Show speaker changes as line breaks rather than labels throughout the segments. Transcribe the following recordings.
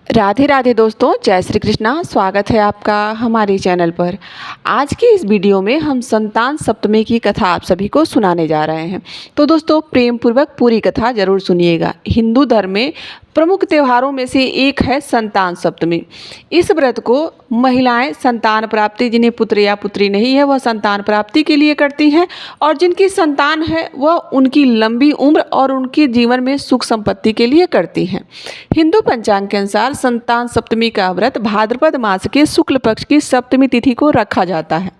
राधे राधे दोस्तों, जय श्री कृष्णा। स्वागत है आपका हमारे चैनल पर। आज की इस वीडियो में हम संतान सप्तमी की कथा आप सभी को सुनाने जा रहे हैं। तो दोस्तों, प्रेम पूर्वक पूरी कथा जरूर सुनिएगा। हिंदू धर्म में प्रमुख त्योहारों में से एक है संतान सप्तमी। इस व्रत को महिलाएं संतान प्राप्ति, जिन्हें पुत्र या पुत्री नहीं है वह संतान प्राप्ति के लिए करती हैं, और जिनकी संतान है वह उनकी लंबी उम्र और उनके जीवन में सुख संपत्ति के लिए करती हैं। हिंदू पंचांग के अनुसार संतान सप्तमी का व्रत भाद्रपद मास के शुक्ल पक्ष की सप्तमी तिथि को रखा जाता है,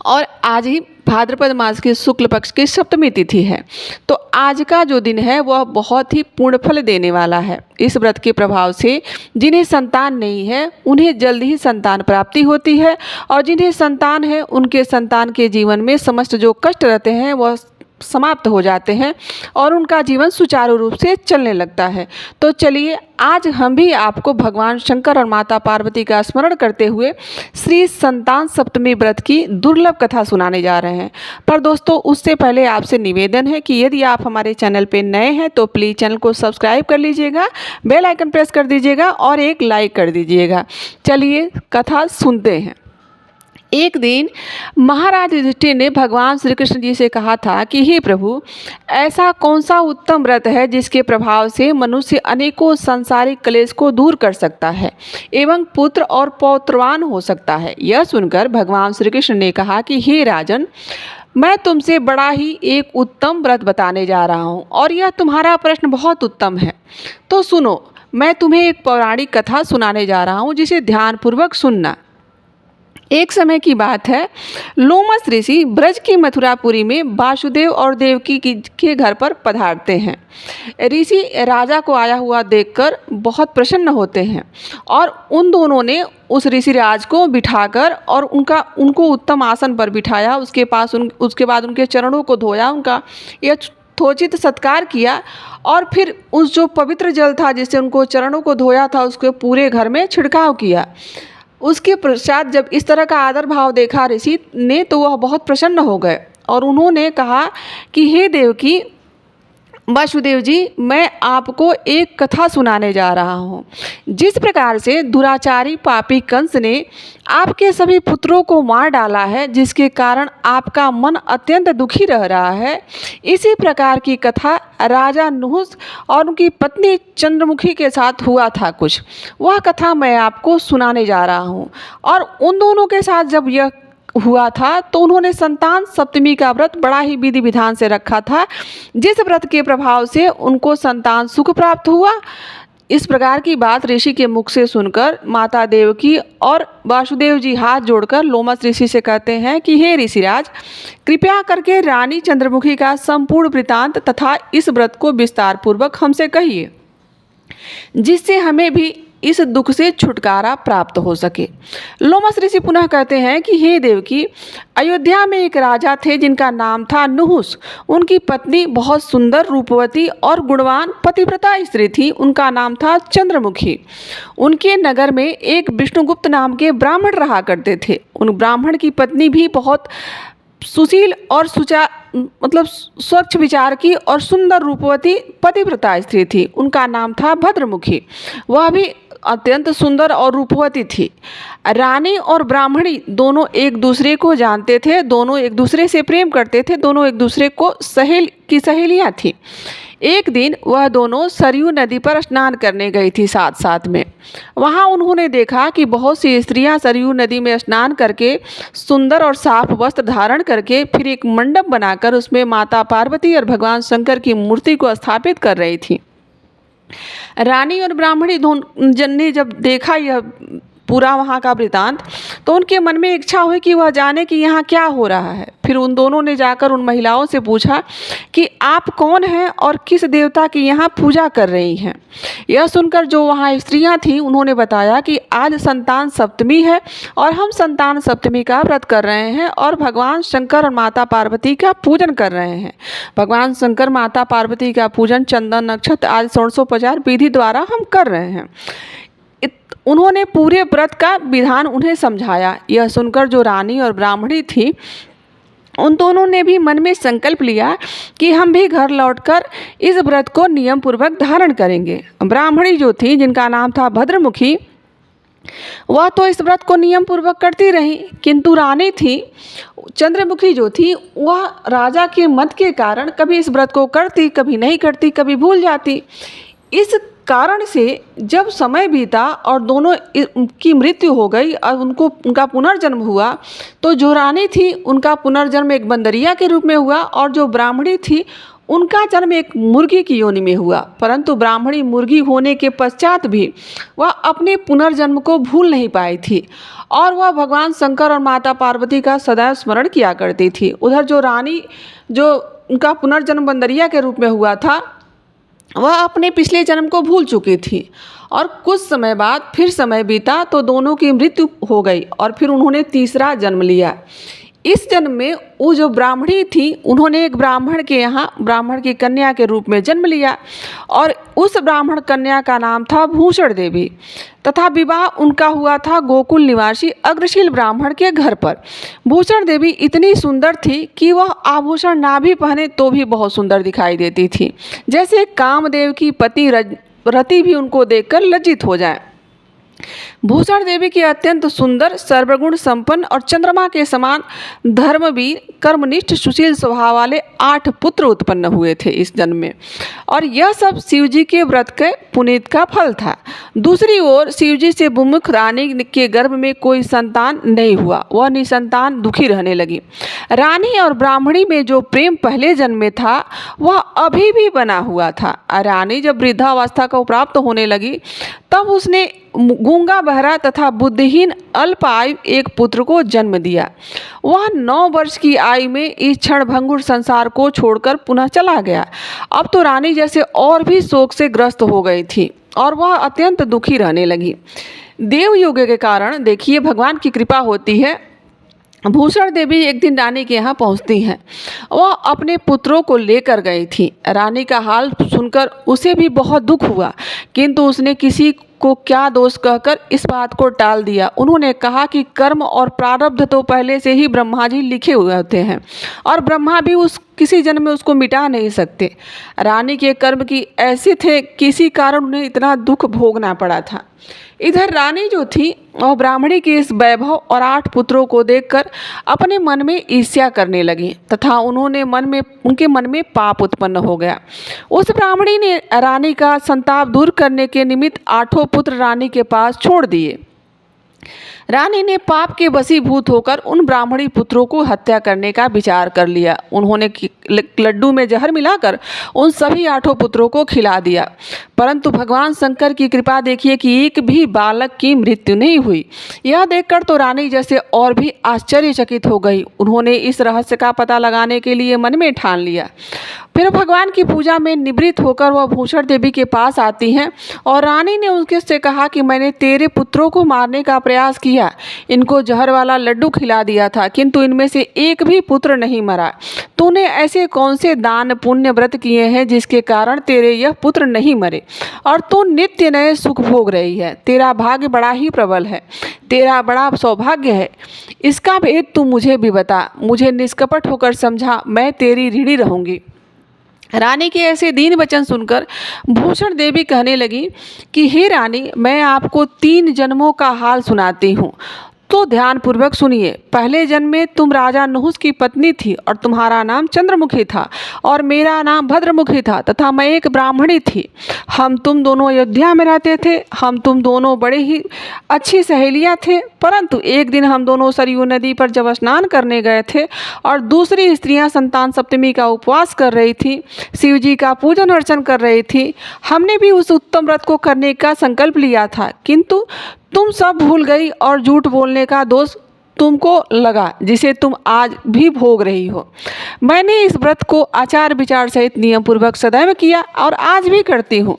और आज ही भाद्रपद मास के शुक्ल पक्ष की सप्तमी तिथि है। तो आज का जो दिन है वह बहुत ही पूर्ण फल देने वाला है। इस व्रत के प्रभाव से जिन्हें संतान नहीं है उन्हें जल्द ही संतान प्राप्ति होती है, और जिन्हें संतान है उनके संतान के जीवन में समस्त जो कष्ट रहते हैं वह समाप्त हो जाते हैं और उनका जीवन सुचारू रूप से चलने लगता है। तो चलिए, आज हम भी आपको भगवान शंकर और माता पार्वती का स्मरण करते हुए श्री संतान सप्तमी व्रत की दुर्लभ कथा सुनाने जा रहे हैं। पर दोस्तों, उससे पहले आपसे निवेदन है कि यदि आप हमारे चैनल पे नए हैं तो प्लीज़ चैनल को सब्सक्राइब कर लीजिएगा, बेल आइकन प्रेस कर दीजिएगा और एक लाइक कर दीजिएगा। चलिए कथा सुनते हैं। एक दिन महाराज युधिष्ठिर ने भगवान श्री कृष्ण जी से कहा था कि हे प्रभु, ऐसा कौन सा उत्तम व्रत है जिसके प्रभाव से मनुष्य अनेकों सांसारिक क्लेश को दूर कर सकता है एवं पुत्र और पौत्रवान हो सकता है। यह सुनकर भगवान श्री कृष्ण ने कहा कि हे राजन, मैं तुमसे बड़ा ही एक उत्तम व्रत बताने जा रहा हूँ, और यह तुम्हारा प्रश्न बहुत उत्तम है। तो सुनो, मैं तुम्हें एक पौराणिक कथा सुनाने जा रहा हूँ, जिसे ध्यानपूर्वक सुनना। एक समय की बात है, लोमस ऋषि ब्रज की मथुरापुरी में वासुदेव और देवकी के घर पर पधारते हैं। ऋषि राजा को आया हुआ देखकर बहुत प्रसन्न होते हैं, और उन दोनों ने उस ऋषिराज को बिठाकर और उनको उत्तम आसन पर बिठाया। उसके बाद उनके चरणों को धोया, उनका यथोचित सत्कार किया, और फिर उस जो पवित्र जल था जिससे उनको चरणों को धोया था उसके पूरे घर में छिड़काव किया। उसके पश्चात जब इस तरह का आदर भाव देखा ऋषि ने तो वह बहुत प्रसन्न हो गए, और उन्होंने कहा कि हे देवकी, वासुदेव जी, मैं आपको एक कथा सुनाने जा रहा हूँ। जिस प्रकार से दुराचारी पापी कंस ने आपके सभी पुत्रों को मार डाला है, जिसके कारण आपका मन अत्यंत दुखी रह रहा है, इसी प्रकार की कथा राजा नुहुस और उनकी पत्नी चंद्रमुखी के साथ हुआ था कुछ। वह कथा मैं आपको सुनाने जा रहा हूँ। और उन दोनों के साथ जब यह हुआ था तो उन्होंने संतान सप्तमी का व्रत बड़ा ही विधि विधान से रखा था, जिस व्रत के प्रभाव से उनको संतान सुख प्राप्त हुआ। इस प्रकार की बात ऋषि के मुख से सुनकर माता देवकी और वासुदेव जी हाथ जोड़कर लोमस ऋषि से कहते हैं कि हे ऋषिराज, कृपया करके रानी चंद्रमुखी का संपूर्ण वृतांत तथा इस व्रत को विस्तार पूर्वक हमसे कहिए, जिससे हमें भी इस दुख से छुटकारा प्राप्त हो सके। लोमस ऋषि पुनः कहते हैं कि हे देवकी, अयोध्या में एक राजा थे जिनका नाम था नुहुस। उनकी पत्नी बहुत सुंदर, रूपवती और गुणवान पतिव्रता स्त्री थी। उनका नाम था चंद्रमुखी। उनके नगर में एक विष्णुगुप्त नाम के ब्राह्मण रहा करते थे। उन ब्राह्मण की पत्नी भी बहुत सुशील और स्वच्छ विचार की और सुंदर रूपवती पतिव्रता स्त्री थी। उनका नाम था भद्रमुखी। वह भी अत्यंत सुंदर और रूपवती थी। रानी और ब्राह्मणी दोनों एक दूसरे को जानते थे, दोनों एक दूसरे से प्रेम करते थे, दोनों एक दूसरे को सहेलियाँ थीं। एक दिन वह दोनों सरयू नदी पर स्नान करने गई थी साथ साथ में। वहाँ उन्होंने देखा कि बहुत सी स्त्रियाँ सरयू नदी में स्नान करके सुंदर और साफ वस्त्र धारण करके फिर एक मंडप बनाकर उसमें माता पार्वती और भगवान शंकर की मूर्ति को स्थापित कर रही थी। रानी और ब्राह्मणी दोनों जन ने जब देखा यह पूरा वहाँ का वृतांत, तो उनके मन में इच्छा हुई कि वह जाने कि यहाँ क्या हो रहा है। फिर उन दोनों ने जाकर उन महिलाओं से पूछा कि आप कौन हैं और किस देवता की यहाँ पूजा कर रही हैं। यह सुनकर जो वहाँ स्त्रियाँ थीं उन्होंने बताया कि आज संतान सप्तमी है और हम संतान सप्तमी का व्रत कर रहे हैं और भगवान शंकर और माता पार्वती का पूजन कर रहे हैं। भगवान शंकर माता पार्वती का पूजन चंदन, नक्षत्र आदि षोडशोपचार विधि द्वारा हम कर रहे हैं। उन्होंने पूरे व्रत का विधान उन्हें समझाया। यह सुनकर जो रानी और ब्राह्मणी थी उन दोनों ने भी मन में संकल्प लिया कि हम भी घर लौटकर इस व्रत को नियम पूर्वक धारण करेंगे। ब्राह्मणी जो थी, जिनका नाम था भद्रमुखी, वह तो इस व्रत को नियम पूर्वक करती रही, किंतु रानी थी चंद्रमुखी जो थी, वह राजा के मत के कारण कभी इस व्रत को करती, कभी नहीं करती, कभी भूल जाती। इस कारण से जब समय बीता और दोनों की मृत्यु हो गई और उनका पुनर्जन्म हुआ, तो जो रानी थी उनका पुनर्जन्म एक बंदरिया के रूप में हुआ और जो ब्राह्मणी थी उनका जन्म एक मुर्गी की योनि में हुआ। परंतु ब्राह्मणी मुर्गी होने के पश्चात भी वह अपने पुनर्जन्म को भूल नहीं पाई थी और वह भगवान शंकर और माता पार्वती का सदैव स्मरण किया करती थी। उधर जो रानी, जो उनका पुनर्जन्म बंदरिया के रूप में हुआ था, वह अपने पिछले जन्म को भूल चुकी थी और कुछ समय बाद फिर समय बीता तो दोनों की मृत्यु हो गई और फिर उन्होंने तीसरा जन्म लिया। इस जन्म में वो जो ब्राह्मणी थी, उन्होंने एक ब्राह्मण के यहाँ ब्राह्मण की कन्या के रूप में जन्म लिया और उस ब्राह्मण कन्या का नाम था भूषण देवी तथा विवाह उनका हुआ था गोकुल निवासी अग्रशील ब्राह्मण के घर पर। भूषण देवी इतनी सुंदर थी कि वह आभूषण ना भी पहने तो भी बहुत सुंदर दिखाई देती थी, जैसे कामदेव की पति रति भी उनको देखकर लज्जित हो जाए। भूषण देवी के अत्यंत सुंदर, सर्वगुण संपन्न और चंद्रमा के समान धर्मवीर, कर्मनिष्ठ, सुशील स्वभाव वाले 8 पुत्र उत्पन्न हुए थे इस जन्म में और यह सब शिवजी के व्रत के पुनीत का फल था। दूसरी ओर शिवजी से विमुख रानी के गर्भ में कोई संतान नहीं हुआ, वह निसंतान दुखी रहने लगी। रानी और ब्राह्मणी में जो प्रेम पहले जन्म में था वह अभी भी बना हुआ था। रानी जब वृद्धावस्था को प्राप्त होने लगी तब उसने गूंगा, बहरा तथा बुद्धिहीन अल्पायु एक पुत्र को जन्म दिया। वह 9 वर्ष की आयु में इस क्षणभंगुर संसार को छोड़कर पुनः चला गया। अब तो रानी जैसे और भी शोक से ग्रस्त हो गई थी और वह अत्यंत दुखी रहने लगी। देवयोग के कारण देखिए भगवान की कृपा होती है। भूषण देवी एक दिन रानी के यहाँ पहुँचती हैं। वह अपने पुत्रों को लेकर गई थी। रानी का हाल सुनकर उसे भी बहुत दुख हुआ, किंतु उसने किसी को क्या दोष कहकर इस बात को टाल दिया। उन्होंने कहा कि कर्म और प्रारब्ध तो पहले से ही ब्रह्मा जी लिखे हुए होते हैं और ब्रह्मा भी किसी जन्म में उसको मिटा नहीं सकते। रानी के कर्म की ऐसे थे, किसी कारण उन्हें इतना दुख भोगना पड़ा था। इधर रानी जो थी वह ब्राह्मणी के इस वैभव और 8 पुत्रों को देखकर अपने मन में ईर्ष्या करने लगी तथा उनके मन में पाप उत्पन्न हो गया। उस ब्राह्मणी ने रानी का संताप दूर करने के निमित्त 8 पुत्र रानी के पास छोड़ दिए। रानी ने पाप के वशीभूत होकर उन ब्राह्मणी पुत्रों को हत्या करने का विचार कर लिया। उन्होंने लड्डू में जहर मिलाकर उन सभी 8 पुत्रों को खिला दिया, परंतु भगवान शंकर की कृपा देखिए कि एक भी बालक की मृत्यु नहीं हुई। यह देखकर तो रानी जैसे और भी आश्चर्यचकित हो गई। उन्होंने इस रहस्य का पता लगाने के लिए मन में ठान लिया। फिर भगवान की पूजा में निवृत्त होकर वह भूषण देवी के पास आती हैं और रानी ने उनके से कहा कि मैंने तेरे पुत्रों को मारने का प्रयास किया, इनको जहर वाला लड्डू खिला दिया था, किंतु इनमें से एक भी पुत्र नहीं मरा। तूने ऐसे कौन से दान पुण्य व्रत किए हैं जिसके कारण तेरे यह पुत्र नहीं मरे और तू नित्य नए सुख भोग रही है। तेरा भाग्य बड़ा ही प्रबल है, तेरा बड़ा सौभाग्य है। इसका भेद तू मुझे भी बता, मुझे निष्कपट होकर समझा, मैं तेरी ऋणी रहूंगी। रानी के ऐसे दीन वचन सुनकर भूषण देवी कहने लगी कि हे रानी, मैं आपको 3 जन्मों का हाल सुनाती हूँ, तो ध्यानपूर्वक सुनिए। पहले जन्म में तुम राजा नहुस की पत्नी थी और तुम्हारा नाम चंद्रमुखी था और मेरा नाम भद्रमुखी था तथा मैं एक ब्राह्मणी थी। हम तुम दोनों अयोध्या में रहते थे। हम तुम दोनों बड़े ही अच्छी सहेलियां थे, परंतु एक दिन हम दोनों सरयू नदी पर जब स्नान करने गए थे और दूसरी स्त्रियां संतान सप्तमी का उपवास कर रही थी, शिव जी का पूजन अर्चन कर रही थी। हमने भी उस उत्तम व्रत को करने का संकल्प लिया था, किंतु तुम सब भूल गई और झूठ बोलने का दोष तुमको लगा, जिसे तुम आज भी भोग रही हो। मैंने इस व्रत को आचार विचार सहित नियम पूर्वक सदैव किया और आज भी करती हूँ।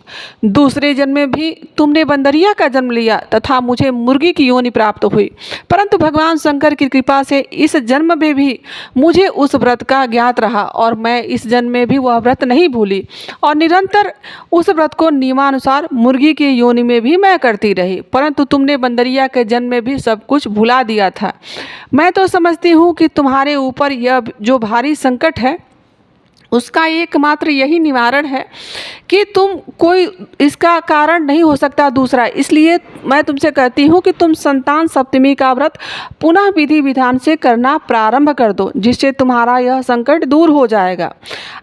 दूसरे जन्म में भी तुमने बंदरिया का जन्म लिया तथा मुझे मुर्गी की योनि प्राप्त हुई, परंतु भगवान शंकर की कृपा से इस जन्म में भी मुझे उस व्रत का ज्ञात रहा और मैं इस जन्म में भी वह व्रत नहीं भूली और निरंतर उस व्रत को नियमानुसार मुर्गी की योनि में भी मैं करती रही, परंतु तुमने बंदरिया के जन्म में भी सब कुछ भुला दिया था। मैं तो समझती हूँ कि तुम्हारे ऊपर यह जो भारी संकट है उसका एकमात्र यही निवारण है कि तुम कोई इसका कारण नहीं हो सकता दूसरा, इसलिए मैं तुमसे कहती हूँ कि तुम संतान सप्तमी का व्रत पुनः विधि विधान से करना प्रारंभ कर दो, जिससे तुम्हारा यह संकट दूर हो जाएगा।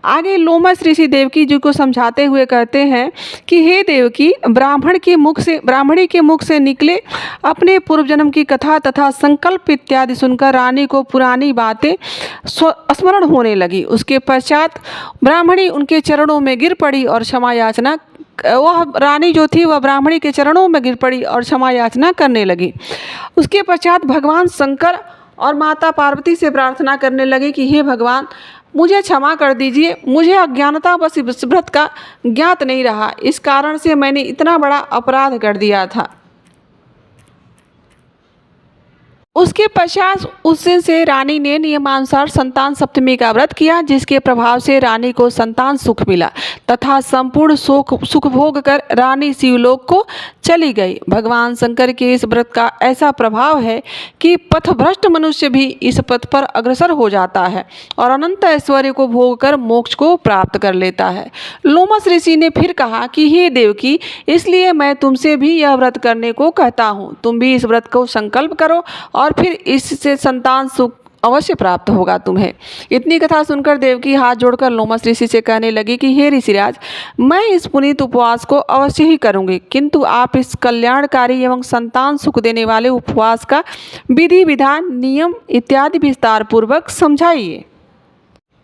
आगे लोमस ऋषि देवकी जी को समझाते हुए कहते हैं कि हे देवकी, ब्राह्मणी के मुख से निकले अपने पूर्व जन्म की कथा तथा संकल्प इत्यादि सुनकर रानी को पुरानी बातें स्मरण होने लगी। उसके पश्चात ब्राह्मणी उनके चरणों में गिर पड़ी और क्षमा याचना, वह रानी जो थी वह ब्राह्मणी के चरणों में गिर पड़ी और क्षमा याचना करने लगी। उसके पश्चात भगवान शंकर और माता पार्वती से प्रार्थना करने लगी कि हे भगवान, मुझे क्षमा कर दीजिए, मुझे अज्ञानता बस इस व्रत का ज्ञात नहीं रहा, इस कारण से मैंने इतना बड़ा अपराध कर दिया था। उसके पश्चात उस दिन से रानी ने नियमानुसार संतान सप्तमी का व्रत किया, जिसके प्रभाव से रानी को संतान सुख मिला तथा संपूर्ण सुख भोग कर रानी शिवलोक को चली गई। भगवान शंकर के इस व्रत का ऐसा प्रभाव है कि पथभ्रष्ट मनुष्य भी इस पथ पर अग्रसर हो जाता है और अनंत ऐश्वर्य को भोग कर मोक्ष को प्राप्त कर लेता है। लोमस ऋषि ने फिर कहा कि हे देवकी, इसलिए मैं तुमसे भी यह व्रत करने को कहता हूँ। तुम भी इस व्रत को संकल्प करो और फिर इससे संतान सुख अवश्य प्राप्त होगा तुम्हें। इतनी कथा सुनकर देवकी हाथ जोड़कर लोमस ऋषि से कहने लगी कि हे ऋषिराज, मैं इस पुनीत उपवास को अवश्य ही करूंगी, किंतु आप इस कल्याणकारी एवं संतान सुख देने वाले उपवास का विधि विधान, नियम इत्यादि विस्तार पूर्वक समझाइए।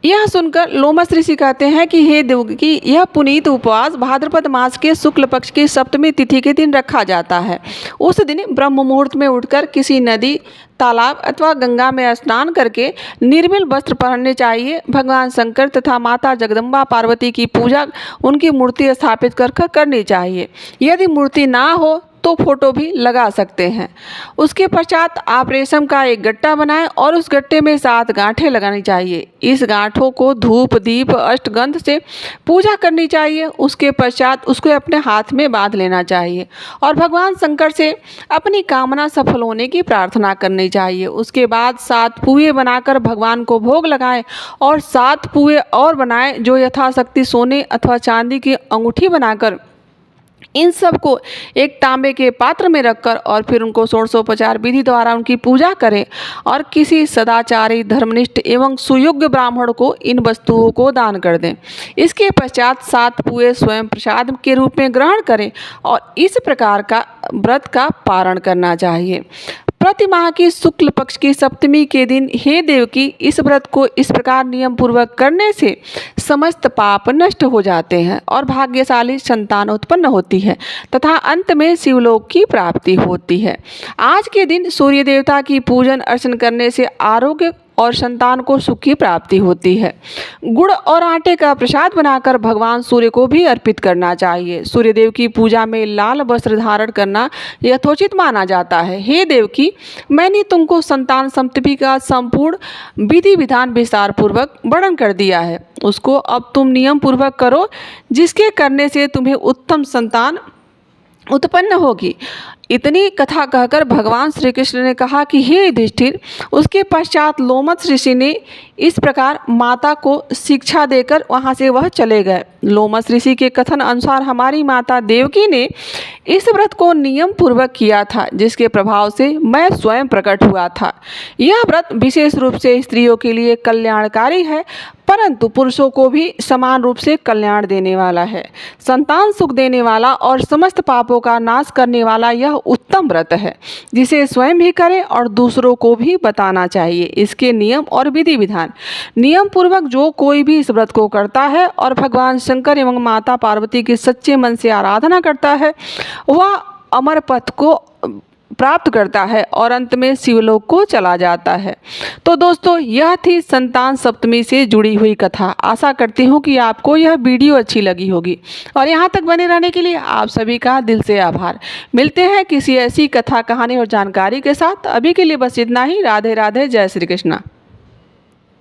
यह सुनकर लोमस ऋषि कहते हैं कि हे देवकी, यह पुनीत उपवास भाद्रपद मास के शुक्ल पक्ष की सप्तमी तिथि के दिन रखा जाता है। उस दिन ब्रह्म मुहूर्त में उठकर किसी नदी, तालाब अथवा गंगा में स्नान करके निर्मल वस्त्र पहनने चाहिए। भगवान शंकर तथा माता जगदम्बा पार्वती की पूजा उनकी मूर्ति स्थापित कर करनी चाहिए। यदि मूर्ति ना हो तो फोटो भी लगा सकते हैं। उसके पश्चात आप रेशम का एक गट्टा बनाएं और उस गट्टे में 7 गांठें लगानी चाहिए। इस गांठों को धूप दीप अष्टगंध से पूजा करनी चाहिए। उसके पश्चात उसको अपने हाथ में बांध लेना चाहिए और भगवान शंकर से अपनी कामना सफल होने की प्रार्थना करनी चाहिए। उसके बाद 7 पुए बनाकर भगवान को भोग लगाएं और 7 पुए और बनाएं जो यथाशक्ति सोने अथवा चांदी की अंगूठी बनाकर इन सब को एक तांबे के पात्र में रखकर और फिर उनको षोडशोपचार विधि द्वारा उनकी पूजा करें और किसी सदाचारी, धर्मनिष्ठ एवं सुयोग्य ब्राह्मण को इन वस्तुओं को दान कर दें। इसके पश्चात 7 पुए स्वयं प्रसाद के रूप में ग्रहण करें और इस प्रकार का व्रत का पारण करना चाहिए। प्रति माह की शुक्ल पक्ष की सप्तमी के दिन हे देवकी, इस व्रत को इस प्रकार नियम पूर्वक करने से समस्त पाप नष्ट हो जाते हैं और भाग्यशाली संतान उत्पन्न होती है तथा अंत में शिवलोक की प्राप्ति होती है। आज के दिन सूर्य देवता की पूजन अर्चन करने से आरोग्य और संतान को सुख की प्राप्ति होती है। गुड़ और आटे का प्रसाद बनाकर भगवान सूर्य को भी अर्पित करना चाहिए। सूर्यदेव की पूजा में लाल वस्त्र धारण करना यथोचित माना जाता है। हे देवकी, मैंने तुमको संतान सप्तमी का संपूर्ण विधि विधान विस्तार पूर्वक वर्णन कर दिया है। उसको अब तुम नियम पूर्वक करो, जिसके करने से तुम्हें उत्तम संतान उत्पन्न होगी। इतनी कथा कहकर भगवान श्री कृष्ण ने कहा कि हे युधिष्ठिर। उसके पश्चात लोमस ऋषि ने इस प्रकार माता को शिक्षा देकर वहाँ से वह चले गए। लोमस ऋषि के कथन अनुसार हमारी माता देवकी ने इस व्रत को नियम पूर्वक किया था, जिसके प्रभाव से मैं स्वयं प्रकट हुआ था। यह व्रत विशेष रूप से स्त्रियों के लिए कल्याणकारी है, परंतु पुरुषों को भी समान रूप से कल्याण देने वाला है। संतान सुख देने वाला और समस्त पापों का नाश करने वाला यह उत्तम व्रत है, जिसे स्वयं भी करें और दूसरों को भी बताना चाहिए। इसके नियम और विधि विधान, नियम पूर्वक जो कोई भी इस व्रत को करता है और भगवान शंकर एवं माता पार्वती की सच्चे मन से आराधना करता है, वह अमर पथ को प्राप्त करता है और अंत में शिवलोक को चला जाता है। तो दोस्तों, यह थी संतान सप्तमी से जुड़ी हुई कथा। आशा करती हूँ कि आपको यह वीडियो अच्छी लगी होगी और यहाँ तक बने रहने के लिए आप सभी का दिल से आभार। मिलते हैं किसी ऐसी कथा, कहानी और जानकारी के साथ। अभी के लिए बस इतना ही। राधे राधे, जय श्री कृष्णा।